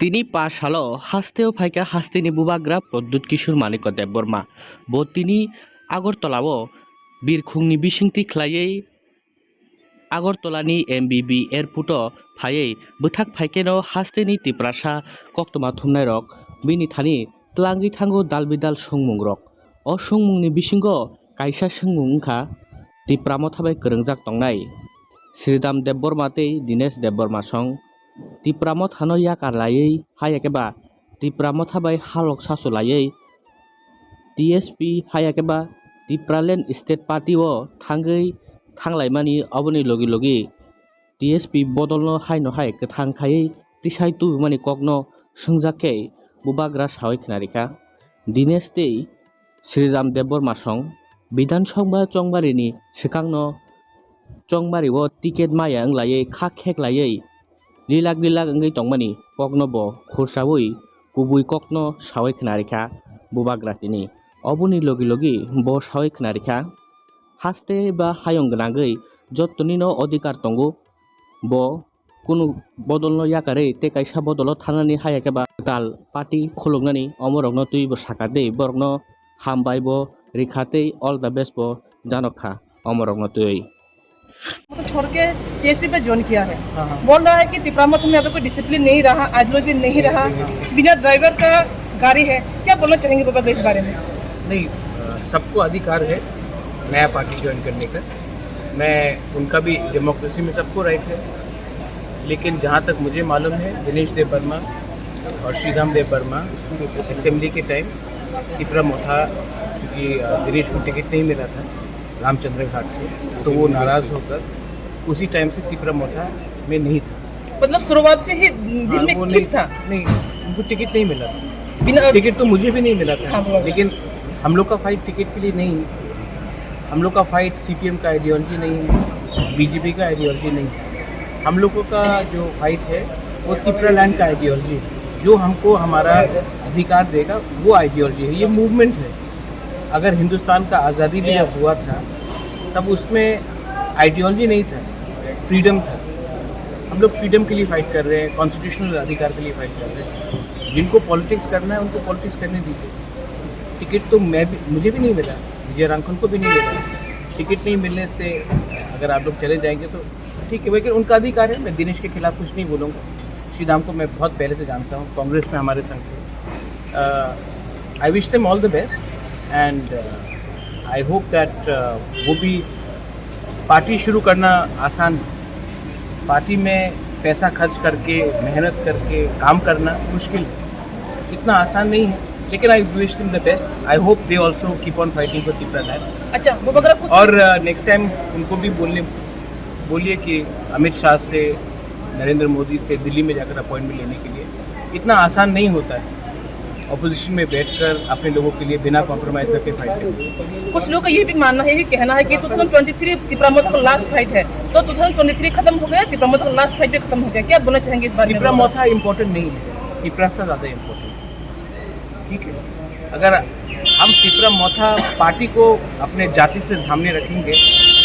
তিনি পাঠশালা হাস্তেও ফাইকা হাস্তিনি বুবাग्রা প্রদ্যুৎ কিশোর মানিক দেববর্মা ব তিনি আগরতলাও বিरखुंनि बिसिंथि ख्लायै আগরতলাनि एमबिबि एयारपोर्ट फायै बोथाक फाइकेनो हास्तेनि तिप्रासा कक्तमा थुमनाय रक बिनि थानि त्लांगि थांगो दालबिदाल सुंमुं रक अ सुंमुंनि बिसिंगो कायसा सुंमुं ओंखा तिप्रामो थाबाय गोरोंजाक तंनाय श्रीदाम देबबर्मा तै दिनेश देबबर्मा सं तिप्रामो थानो याकार लायै हायाकेबा तिप्रामो थाबाय हालक सासु लायै टीएसपी हायाकेबा तिप्रालेण्ड स्टेट पार्टी ओ थांगै थांलायमानि अबनि लगी लगी टीएसपी बदलनो हायनो हाय गोथांखायै तिसाय तुमानि कगनो सोंजाके बुबाग्रा सावै खनारिका दिनेश तै श्रीराम देबबर्मा सं विधानसभा चंबारिनि सिखांनो चंबारि ओ टिकेट माया लायै खाखेक लायै लिलाक लिलाक अंगै तंमानि कगनो बो खुरसावै गुबै कगनो सावै खनारिका बुबाग्रा तिनि अबनि लगी लगी बो सावै खनारिका हास्ते बा हायं गनागै जत्तनिनो अधिकार तंगो बो कुनु बदलनो याकारै ते कायसा बदलो थानानि हायाकेबा दाल पार्टी खुलुंनानि अमरकनो तुइबो साकादै बरकनो हामबाय बो रिखातै ऑल द बेस्ट बो जानखा अमरकनो तुइ तो छोड़ के टीएसपी पे ज्वाइन किया है। बोल रहा है कि तिप्रामथ में यहाँ पे कोई डिसिप्लिन नहीं रहा, आइडियोलॉजी नहीं रहा, बिना ड्राइवर का गाड़ी है। क्या बोलना चाहेंगे बाबा इस बारे में? नहीं, सबको अधिकार है नया पार्टी ज्वाइन करने का। मैं उनका भी डेमोक्रेसी में सबको राइट है, लेकिन जहाँ तक मुझे मालूम है दिनेश देव वर्मा और श्रीराम देव वर्मा असेंबली के टाइम तिप्रा मोथा क्योंकि दिनेश को टिकट नहीं मिला था रामचंद्र घाट से, तो वो नाराज़ होकर उसी टाइम से तिप्रा मोथा में नहीं था। मतलब शुरुआत से ही दिल में ठीक था? नहीं, उनको टिकट नहीं मिला था। बिना टिकट तो मुझे भी नहीं मिला था। लेकिन हम लोग का फाइट टिकट के लिए नहीं, हम लोग का फाइट सीपीएम का आइडियोलॉजी नहीं है, बीजेपी का आइडियोलॉजी नहीं है। हम लोगों का जो फाइट है वो तिप्रालैंड का आइडियोलॉजी है, जो हमको हमारा अधिकार देगा वो आइडियोलॉजी है। ये मूवमेंट है। अगर हिंदुस्तान का आज़ादी भी जब हुआ था तब उसमें आइडियोलॉजी नहीं था, फ्रीडम था। हम लोग फ्रीडम के लिए फाइट कर रहे हैं, कॉन्स्टिट्यूशनल अधिकार के लिए फाइट कर रहे हैं। जिनको पॉलिटिक्स करना है उनको पॉलिटिक्स करने दीजिए। टिकट तो मुझे भी नहीं मिला, विजय रांखन को भी नहीं मिला। टिकट नहीं मिलने से अगर आप लोग चले जाएंगे तो ठीक है, लेकिन उनका अधिकार है। मैं दिनेश के खिलाफ कुछ नहीं बोलूँगा। श्रीराम को मैं बहुत पहले से जानता हूँ, कांग्रेस में हमारे संग थे। आई wish them all the best and I hope that वो भी पार्टी शुरू करना आसान, पार्टी में पैसा खर्च करके मेहनत करके काम करना मुश्किल है, इतना आसान नहीं है। लेकिन I wish them the best. I hope they also keep on fighting for Tipraland. अच्छा, वो अगर कुछ और नेक्स्ट टाइम उनको भी बोलिए कि अमित शाह से, नरेंद्र मोदी से दिल्ली में जाकर अपॉइंटमेंट लेने के लिए इतना आसान नहीं होता है। ऑपोजिशन में बैठकर अपने लोगों के लिए बिना कॉम्प्रोमाइज करके फाइट करना। कुछ लोगों का ये भी मानना है, ये कहना है कि 2023 तिप्रामथ का लास्ट फाइट है, तो 2023 खत्म हो गया, तिप्रामथ का लास्ट फाइट भी खत्म हो गया। क्या बोलना चाहेंगे इस बारे में? तिप्रा मोथा इम्पोर्टेंट नहीं है, तिप्रा से ज़्यादा इम्पोर्टेंट। ठीक है, अगर हम तिप्रा मोथा पार्टी को अपने जाति से सामने रखेंगे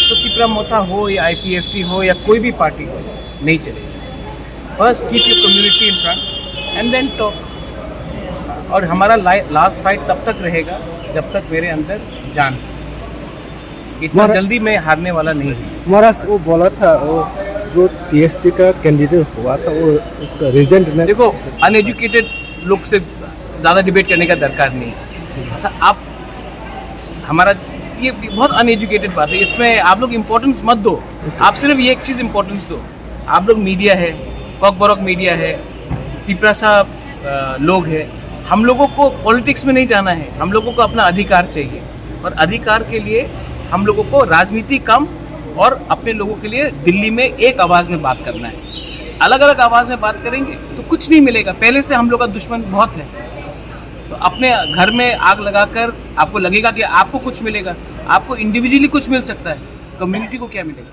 तो तिप्रा मोथा हो या आईपीएफटी हो या कोई भी पार्टी हो नहीं चलेगी। First keep your community in front and then talk. और हमारा लास्ट फाइट तब तक रहेगा जब तक मेरे अंदर जान है। इतना जल्दी मैं हारने वाला नहीं हूँ। महाराज वो बोला था, वो जो टीएसपी का कैंडिडेट हुआ था वो इसका रीजन देखो, अनएजुकेटेड लोग से ज़्यादा डिबेट करने का दरकार नहीं है। आप हमारा ये बहुत अनएजुकेटेड बात है, इसमें आप लोग इम्पोर्टेंस मत दो। आप सिर्फ ये एक चीज़ इम्पोर्टेंस दो। आप लोग मीडिया है, कॉकबरॉक मीडिया है, तिप्रासा लोग हैं। हम लोगों को पॉलिटिक्स में नहीं जाना है, हम लोगों को अपना अधिकार चाहिए। और अधिकार के लिए हम लोगों को राजनीति कम और अपने लोगों के लिए दिल्ली में एक आवाज़ में बात करना है। अलग अलग आवाज़ में बात करेंगे तो कुछ नहीं मिलेगा। पहले से हम लोग का दुश्मन बहुत है, तो अपने घर में आग लगाकर आपको लगेगा कि आपको कुछ मिलेगा। आपको इंडिविजुअली कुछ मिल सकता है, कम्युनिटी को क्या मिलेगा?